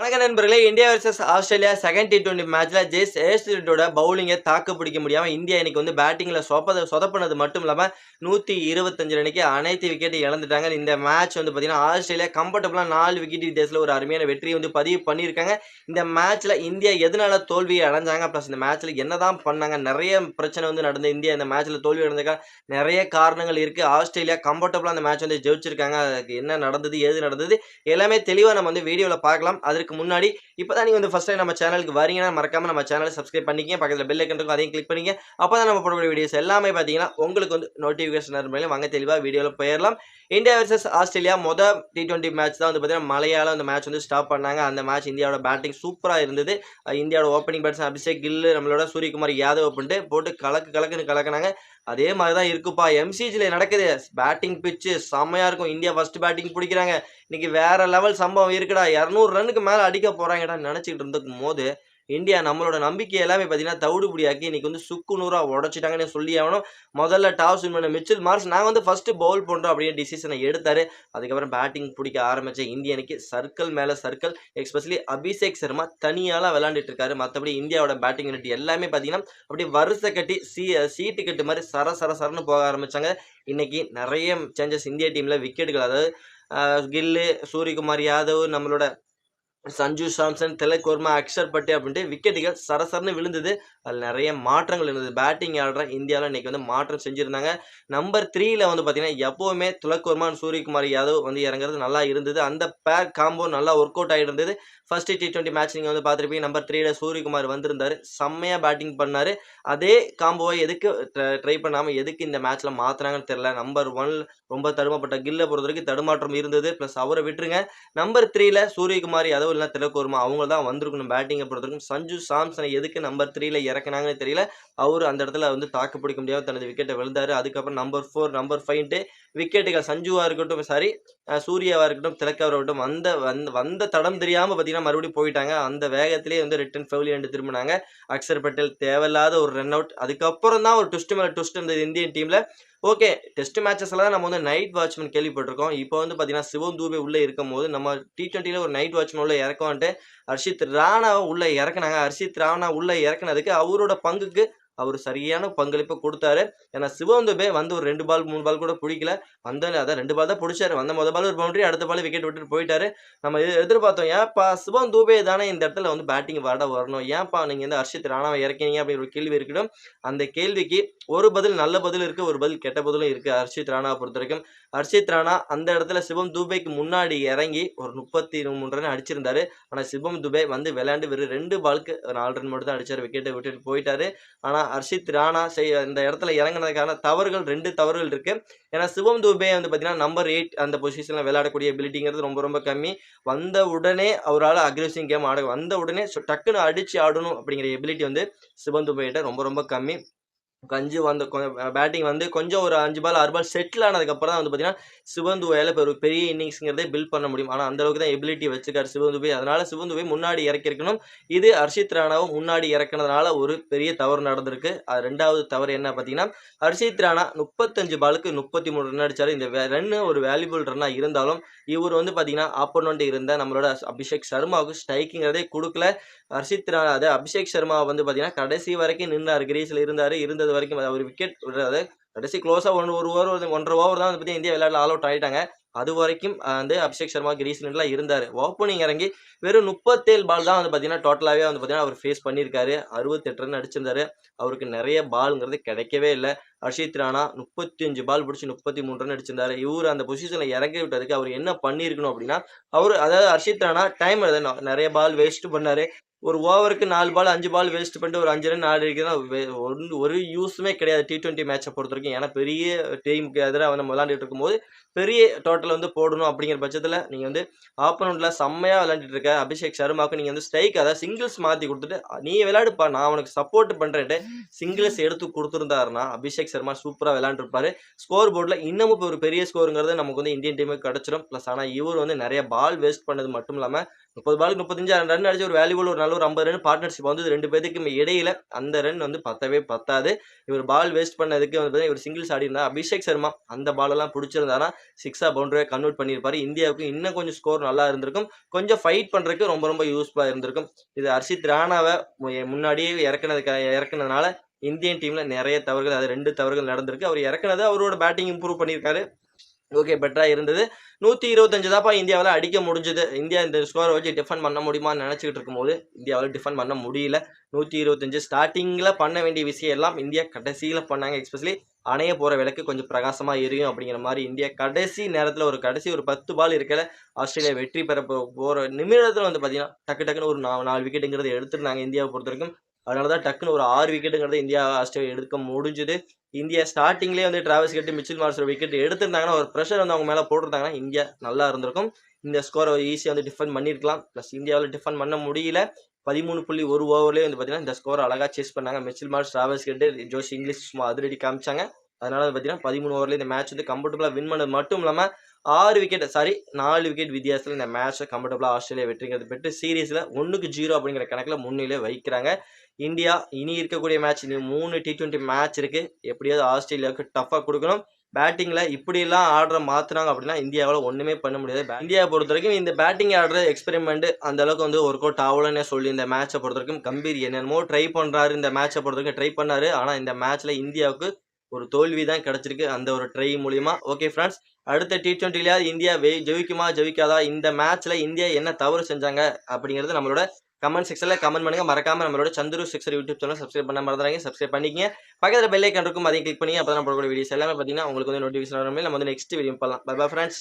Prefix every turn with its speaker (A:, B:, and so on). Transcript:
A: வணக்கம் நண்பர்களே. India versus Australia second T20 மேட்ச்ல ஜேஸ் ஏர்ஸ்ட்ரீட்டோட பவுலிங்கை தாக்கு பிடிக்க முடியாம இந்தியா இன்னைக்கு பேட்டிங்ல சொதப்பினது மட்டும் இல்லாம 125 ரன்னுக்கு அனைத்து விக்கெட் இழந்துட்டாங்க. இந்த மேட்ச் பாத்தீங்கன்னா ஆஸ்திரேலியா கம்ஃபர்டபுளா 4 விக்கெட் வித்தியாசத்துல ஒரு அருமையான வெற்றியை பதிவு பண்ணியிருக்காங்க. இந்த மேட்ச்ல இந்தியா எதனால தோல்வியை அடைஞ்சாங்க, பிளஸ் இந்த மேட்ச்ல என்னதான் பண்ணாங்க, நிறைய பிரச்சனை நடந்து இந்தியா இந்த மேட்ச்ல தோல்வி அடைஞ்சாங்க. நிறைய காரணங்கள் இருக்கு. ஆஸ்திரேலியா கம்ஃபர்டபுளா அந்த மேட்ச் ஜெயிச்சிருக்காங்க. அதுக்கு என்ன நடந்தது, ஏது நடந்தது எல்லாமே தெளிவா நம்ம வீடியோல பார்க்கலாம். அதற்கு முன்னாடி இப்பதான் நீங்க ஃபர்ஸ்ட் டைம் நம்ம சேனலுக்கு வரீங்கன்னா மறக்காம நம்ம சேனலை சப்ஸ்கிரைப் பண்ணிக்கங்க. பக்கத்துல பெல் ஐக்கன் இருக்கும், அதையும் கிளிக் பண்ணிக்கங்க. அப்பதான் நம்ம போடக்கூடிய வீடியோஸ் எல்லாமே பாத்தீங்கன்னா உங்களுக்கு நோட்டிபிகேஷன் வரும். வாங்க தெளிவா வீடியோல போயிடலாம். இந்தியா வெர்சஸ் ஆஸ்திரேலியா மொதல் T20 மேட்ச் தான் பாத்தீங்கன்னா மலையாள அந்த மேட்ச் ஸ்டாப் பண்ணாங்க. அந்த மேட்ச் இந்தியாவோட பேட்டிங் சூப்பரா இருந்தது. இந்தியாவோட ஓப்பனிங் பேட்ஸ்மேன் அபிஷேக் கில், நம்மளோட சூரியகுமார் யாதவ் போட்டு கலக்குன்னு கலக்குனாங்க. அதே மாதிரி தான் இருக்குப்பா. எம்சிஜில நடக்குது. பேட்டிங் பிட்ச் செம்மையா இருக்கும். இந்தியா ஃபர்ஸ்ட் பேட்டிங் பிடிக்கிறாங்க. இன்னைக்கு வேற லெவல் சம்பவம் இருக்குடா. 200 ரன்னுக்கு மேல அடிக்க போறாங்கடா நினைச்சிட்டு இருந்துக்கும் போது இந்தியா நம்மளோட நம்பிக்கை எல்லாமே பாத்தீங்கன்னா தவிடுபடியாக்கி இன்னைக்கு சுக்கு நூறா உடைச்சிட்டாங்கன்னு சொல்லி ஆகணும். முதல்ல டாஸ் வின் பண்ண மிச்சல் மார்ஷ் நாங்க ஃபர்ஸ்ட் பவுல் பண்றோம் அப்படின்னு டிசிஷனை எடுத்தாரு. அதுக்கப்புறம் பேட்டிங் பிடிக்க ஆரம்பிச்ச இந்தியனுக்கு சர்க்கிள் மேல சர்க்கிள். எஸ்பெஷலி அபிஷேக் சர்மா தனியால விளையாண்டுட்டு இருக்காரு. மற்றபடி இந்தியாவோட பேட்டிங் யூனிட் எல்லாமே பாத்தீங்கன்னா அப்படி வரிசை கட்டி சீட்டு கட்டு மாதிரி சரன்னு போக ஆரம்பிச்சாங்க. இன்னைக்கு நிறைய சேஞ்சஸ் இந்தியா டீம்ல விக்கெட்டுகள், அதாவது கில்லு, சூரியகுமார் யாதவ், நம்மளோட சஞ்சு சாம்சன், திலக் வர்மா, அக்ஷர் பட்டே அப்படின்ட்டு விக்கெட்டுகள் சரசரன்னு விழுந்தது. அதில் நிறைய மாற்றங்கள் இருந்தது. பேட்டிங் ஆடுற இந்தியாவில் இன்னைக்கு மாற்றம் செஞ்சிருந்தாங்க. நம்பர் 3ல பார்த்தீங்கன்னா எப்போவுமே திலக் வர்மா, சூரியகுமார் யாதவ் இறங்குறது நல்லா இருந்தது. அந்த பேர் காம்போ நல்லா ஒர்க் அவுட் ஆகிட்டு இருந்தது. ஃபர்ஸ்ட் T20 மேட்ச் நீங்கள் பார்த்துருப்பீங்க. நம்பர் 3ல சூரியகுமார் வந்திருந்தாரு. செம்மையா பேட்டிங் பண்ணாரு. அதே காம்போவை எதுக்கு ட்ரை பண்ணாமல் எதுக்கு இந்த மேட்ச்ல மாத்தினாங்கன்னு தெரியல. நம்பர் 1 ரொம்ப தடுமாப்பட்ட கில்லை பொறுத்த வரைக்கும் தடுமாற்றம் இருந்தது. பிளஸ் அவரை விட்டுருங்க. நம்பர் 3ல சூரியகுமார் யாதவ் இல்லைனா திலக் வர்மா அவங்க தான் வந்திருக்கணும். பேட்டிங்கை பொறுத்த வரைக்கும் சஞ்சு சாம்சனை எதுக்கு நம்பர் 3ல இறக்குனாங்கன்னு தெரியல. அவரு அந்த இடத்துல தாக்கு பிடிக்க முடியாம தனது விக்கெட்டை விழுந்தாரு. அதுக்கப்புறம் நம்பர் 4 நம்பர் 5 விக்கெட்டுகள் சஞ்சுவா இருக்கட்டும், சாரி சூர்யாவா இருக்கட்டும், திலக்காவா இருக்கட்டும் வந்த தடம் தெரியாம பாத்தீங்கன்னா மறுபடியும் போயிட்டாங்க. அந்த வேகத்திலேயே ரிட்டன் ஃபெயிலியர் திரும்பினாங்க. அக்ஷர் பட்டேல் தேவையில்லாத ஒரு ரன் அவுட். அதுக்கப்புறம் தான் ஒரு ட்விஸ்ட் மேல ட்விஸ்ட் இருந்தது இந்தியன் டீம்ல. ஓகே, டெஸ்ட் மேட்சஸ் எல்லாம் நம்ம நைட் வாட்ச்மேன் கேள்விப்பட்டிருக்கோம். இப்போ பாத்தீங்கன்னா சிவம் தூபே உள்ள இருக்கும் போது நம்ம T20ல ஒரு நைட் வாட்ச்மேன் உள்ள இறக்குவான்ட்டு ஹர்ஷித் ராணாவை உள்ள இறக்குனாங்க. ஹர்ஷித் ராணா உள்ள இறக்குனதுக்கு அவரோட பங்குக்கு அவர் சரியான பங்களிப்பு கொடுத்தாரு. ஏன்னா சிவம் துபே ஒரு 2 பால் 3 பால் கூட பிடிக்கல. அதான் 2 பால் தான் பிடிச்சாரு. முதல் பால் ஒரு பவுண்டரி, அடுத்த பால் விக்கெட் விட்டுட்டு போயிட்டாரு. நம்ம எதிர்பார்த்தோம், ஏன்ப்பா சிவம் துபே தானே இந்த இடத்துல பேட்டிங் வரணும், ஏன்ப்பா நீங்க ஹர்ஷித் ராணாவை இறக்கினீங்க அப்படின்னு ஒரு கேள்வி இருக்கட்டும். அந்த கேள்விக்கு ஒரு பதில் நல்ல பதில் இருக்கு, ஒரு பதில் கெட்ட பதிலும் இருக்கு. ஹர்ஷித் ராணாவை பொறுத்த வரைக்கும் ஹர்ஷித் ராணா அந்த இடத்துல சிவம் துபேக்கு முன்னாடி இறங்கி ஒரு 33 ரன் அடிச்சிருந்தாரு. ஆனா சிவம் துபே விளையாண்டு வெறும் 2 பாலுக்கு 4 ரன் மட்டும் தான் அடிச்சாரு. விக்கெட்டை விட்டுட்டு போயிட்டாரு. ஆனா ஹர்ஷித் ராணா இந்த இடத்துல இறங்குனதுக்கான தவறுகள் 2 தவறுகள் இருக்கு. ஏன்னா சிவம் துபே பாத்தீங்கன்னா நம்பர் 8 அந்த பொசிஷன்ல விளையாடக்கூடிய எபிலிட்டிங்கிறது ரொம்ப ரொம்ப கம்மி. வந்த உடனே அவரால் அக்ரெசிவ் கேம் வந்த உடனே டக்குன்னு அடிச்சு ஆடணும் அப்படிங்கிற எபிலிட்டி சிவம் துபே கிட்ட ரொம்ப ரொம்ப கம்மி. பேட்டிங் கொஞ்சம் ஒரு 5 பால் 6 பால் செட்டில் ஆனதுக்கப்புறம் தான் பார்த்தீங்கன்னா சிவம் துபேயால ஒரு பெரிய இன்னிங்ஸ்ங்கிறதே பில்ட் பண்ண முடியும். ஆனால் அந்த அளவுக்கு தான் எபிலிட்டி வச்சிருக்காரு சிவம் துபே. அதனால சிவம் துபே முன்னாடி இறக்கிருக்கணும். இது ஹர்ஷித் ராணாவும் முன்னாடி இறக்குனதுனால ஒரு பெரிய தவறு நடந்திருக்கு. ரெண்டாவது தவறு என்ன பார்த்தீங்கன்னா, ஹர்ஷித் ராணா 35 பாலுக்கு 33 ரன் அடிச்சாரு. இந்த ரன் ஒரு வேல்யூபிள் ரன்னா இருந்தாலும் இவர் பார்த்தீங்கன்னா ஆப்போனண்ட் இருந்த நம்மளோட அபிஷேக் சர்மாவுக்கு ஸ்ட்ரைக்கிங்கிறதே கொடுக்கல. ஹர்ஷித் ராணா அபிஷேக் சர்மா பார்த்தீங்கன்னா கடைசி வரைக்கும் நின்றார், கிரீஸ்ல இருந்தது வரைக்கும். ஒரு விக்கெட் விடுறது கடைசி க்ளோஸா ஒரு ஓவர் 1.5 ஓவர் தான் இந்தியா விளையாடல ஆல் அவுட் ஆயிட்டாங்க. அது வரைக்கும் அபிஷேக் சர்மா கிரீஸ்ல இருந்தாரு. ஓப்பனிங் இறங்கி வெறும் 37 பால் தான் பார்த்தீங்கன்னா டோட்டலாவே பார்த்தீங்கன்னா அவர் ஃபேஸ் பண்ணியிருக்காரு. 68 ரன் அடிச்சிருந்தாரு. அவருக்கு நிறைய பால்ங்கிறது கிடைக்கவே இல்லை. ஹர்ஷித் ராணா 35 பால் பிடிச்சி 33 ரன் அடிச்சிருந்தாரு. இவர் அந்த பொசிஷன்ல இறங்கி விட்டதுக்கு அவர் என்ன பண்ணியிருக்கணும் அப்படின்னா, அதாவது ஹர்ஷித் ராணா டைம் நிறைய பால் வேஸ்ட் பண்ணாரு. ஒரு ஓவருக்கு 4 பால் 5 பால் வேஸ்ட் பண்ணிட்டு ஒரு 5 ரன் ஆடி இருக்கிறதா ஒரு யூஸுமே கிடையாது T20 மேட்சை பொறுத்த வரைக்கும். ஏன்னா பெரிய டீமுக்கு எதிராக நம்ம விளையாண்டுட்டு இருக்கும்போது பெரிய டோட்டல் போடணும் அப்படிங்கிற பட்சத்தில் நீங்கள் ஆப்போனண்ட்ல செம்மையா விளையாண்டுட்டு இருக்க அபிஷேக் சர்மாவுக்கு நீங்க ஸ்ட்ரைக் அதாவது சிங்கிள்ஸ் மாத்தி கொடுத்துட்டு நீ விளையாடுப்பா நான் உனக்கு சப்போர்ட் பண்றேன்ட்டு சிங்கிள்ஸ் எடுத்து கொடுத்துருந்தாருன்னா அபிஷேக் சர்மா சூப்பரா விளையாண்டுருப்பாரு. ஸ்கோர் போர்டில் இன்னமும் ஒரு பெரிய ஸ்கோருங்கிறது நமக்கு இந்தியன் டீமுக்கு கிடைச்சிடும். பிளஸ் ஆனால் இவர் நிறைய பால் வேஸ்ட் பண்ணது மட்டும் இல்லாமல் 30 பாலுக்கு 35 ரன் அடிச்சு ஒரு வேல்யூபிள் ஒரு நல்ல ஒரு 50 ரன் பார்ட்னர்ஷிப் வந்து 2 பேத்துக்கு இடையில அந்த ரன் வந்து பத்தவே பத்தாது. இவர் பால் வேஸ்ட் பண்ணதுக்கு வந்து பார்த்தீங்கன்னா, இவர் சிங்கிள்ஸ் ஆடிருந்தா அபிஷேக் சர்மா அந்த பால் எல்லாம் பிடிச்சிருந்தாருன்னா 6ஆ பவுண்டரியா கன்வெர்ட் பண்ணியிருப்பாரு. இந்தியாவுக்கு இன்னும் கொஞ்சம் ஸ்கோர் நல்லா இருந்திருக்கும். கொஞ்சம் ஃபைட் பண்றதுக்கு ரொம்ப ரொம்ப யூஸ்ஃபுல்லா இருந்திருக்கும். இது ஹர்ஷித் ராணாவ முன்னாடியே இறக்குனதுனால இந்தியன் டீம்ல நிறைய தவறுகள், அது 2 தவறுகள் நடந்திருக்கு. அவர் இறக்குனது அவரோட பேட்டிங் இம்ப்ரூவ் பண்ணியிருக்காரு. ஓகே, பெட்டரா இருந்தது. 125 தான்ப்பா இந்தியாவால அடிக்க முடிஞ்சது. இந்தியா இந்த ஸ்கோரை வச்சு டிஃபெண்ட் பண்ண முடியுமான்னு நினைச்சுக்கிட்டு இருக்கும்போது இந்தியாவால டிஃபெண்ட் பண்ண முடியல. 125 ஸ்டார்டிங்ல பண்ண வேண்டிய விஷயம் எல்லாம் இந்தியா கடைசியில பண்ணாங்க. எஸ்பெஷலி அணைய போற விளக்கு கொஞ்சம் பிரகாசமா எரியும் அப்படிங்கிற மாதிரி இந்தியா கடைசி நேரத்துல கடைசி ஒரு 10 பால் இருக்கல ஆஸ்திரேலியா வெற்றி பெற போற நிமிடத்துல வந்து பாத்தீங்கன்னா டக்கு டக்குன்னு ஒரு 4 விக்கெட்டுங்கிறத எடுத்திருந்தாங்க இந்தியாவை பொறுத்த வரைக்கும். அதனாலதான் டக்குன்னு ஒரு 6 விக்கெட்டுங்கிறத இந்தியா ஆஸ்திரேலியா எடுக்க முடிஞ்சுது. இந்தியா ஸ்டார்டிங்லேயே வந்து டிராவல்ஸ் கட்டி மிச்சில் மார்ஷல் விக்கெட் எடுத்திருந்தாங்கன்னா ஒரு ப்ரெஷர் வந்து அவங்க மேலே போட்டிருந்தாங்கன்னா இந்தியா நல்லா இருந்திருக்கும். இந்த ஸ்கோரை ஈஸியாக வந்து டிஃபெண்ட் பண்ணியிருக்கலாம். ப்ளஸ் இந்தியாவில் டிஃபெண்ட் பண்ண முடியல. 13.1 ஓவர்லேயே வந்து பார்த்தீங்கன்னா இந்த ஸ்கோரை அழகாக சேஸ் பண்ணாங்க. மிச்சில் மார்ஷ், டிராவல்ஸ் கட்டு, ஜோஷ் இங்கிலீஷ் சும்மா அதிரடி காமிச்சாங்க. அதனால வந்து பார்த்தீங்கன்னா 13 ஓவர்லேயே இந்த மேட்ச் வந்து கம்ஃபர்டபுளாக வின் பண்ணது மட்டும் இல்லாமல் 4 விக்கெட் வித்தியாசத்தில் இந்த மேட்சை கம்ஃபர்டபுளாக ஆஸ்திரேலியா வெற்றிங்கிறது பெற்று சீரீஸில் 1-0 அப்படிங்கிற கணக்கில் முன்னிலை வைக்கிறாங்க. இந்தியா இனி இருக்கக்கூடிய மேட்ச் இனி 3 T20 மேட்ச் இருக்கு. எப்படியாவது ஆஸ்திரேலியாவுக்கு டஃபா கொடுக்கணும். பேட்டிங்ல இப்படிலாம் ஆர்டரை மாத்துனாங்க அப்படின்னா இந்தியாவால் ஒண்ணுமே பண்ண முடியாது. இந்தியாவை பொறுத்த வரைக்கும் இந்த பேட்டிங் ஆர்டர் எக்ஸ்பெரிமெண்ட் அந்த அளவுக்கு வந்து ஒர்க் அவுட் ஆகலன்னு சொல்லி இந்த மேட்சை பொறுத்த வரைக்கும் கம்பீர் என்னென்னமோ ட்ரை பண்றாரு. இந்த மேட்சை பொறுத்த வரைக்கும் ட்ரை பண்ணாரு. ஆனா இந்த மேட்ச்ல இந்தியாவுக்கு ஒரு தோல்வி தான் கிடைச்சிருக்கு அந்த ஒரு ட்ரை மூலியமா. ஓகே ஃப்ரெண்ட்ஸ், அடுத்த T20ல இந்தியா ஜெயிக்குமா ஜெயிக்காதா, இந்த மேட்ச்ல இந்தியா என்ன தவறு செஞ்சாங்க அப்படிங்கிறது நம்மளோட கமெண்ட் செக்ஷன்ல கமெண்ட் பண்ணுங்க. மறக்காம நம்மளோட Chandru sixer YouTube channel subscribe பண்ண மறந்துறாங்க. சப்ஸ்கிரைப் பண்ணிக்கங்க. பக்கத்துல பெல் ஐக்கான் இருக்கும், அதையும் கிளிக் பண்ணி அப்பதான் போடக்கூடிய வீடியோஸ் எல்லாமே பாத்தீங்கன்னா உங்களுக்கு வந்து நோட்டிஃபிகேஷன் வரும். நம்ம வந்து நெக்ஸ்ட் வீடியோ பார்க்கலாம். Bye bye friends.